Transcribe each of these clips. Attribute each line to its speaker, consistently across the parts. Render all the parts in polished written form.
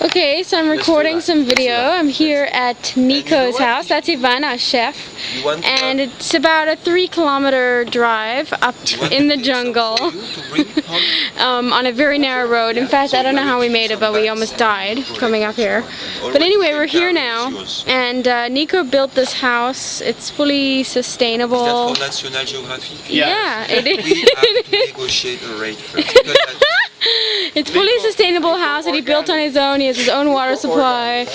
Speaker 1: Okay, so I'm recording some video. I'm here at Nico's house. That's Ivan, our chef. And it's about a 3-kilometer drive up in the jungle on a very narrow road. In fact, I don't know how we made it, but we almost died coming up here. But anyway, we're here now, and Nico built this house. It's fully sustainable. Yeah, it is.
Speaker 2: We have to negotiate a rate first.
Speaker 1: It's fully sustainable house that he built on his own. He has his own water supply,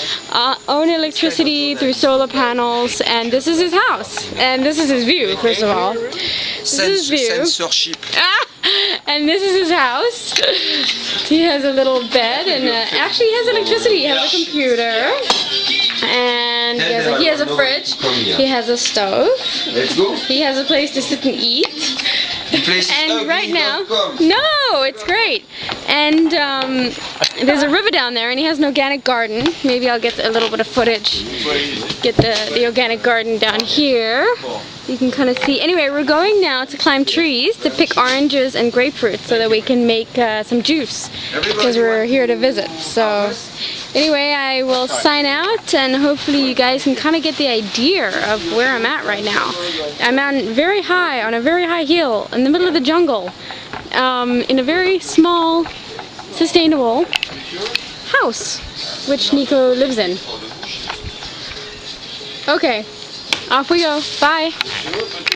Speaker 1: own electricity through solar panels, and this is his house. And this is his view, first of all. This is his view.
Speaker 2: Censorship.
Speaker 1: And this is his house. He has a little bed, and actually he has electricity. He has a computer, and he has a fridge. He has a stove. He has a place to sit and eat. And right now, no, it's great. And there's a river down there, and he has an organic garden. Maybe I'll get a little bit of footage. Get the organic garden down here. You can kind of see. Anyway, we're going now to climb trees to pick oranges and grapefruit so that we can make some juice, because we're here to visit. So anyway, I will sign out, and hopefully you guys can kind of get the idea of where I'm at right now. I'm on a very high hill in the middle of the jungle, in a very small, sustainable house, which Nico lives in. Okay, off we go. Bye.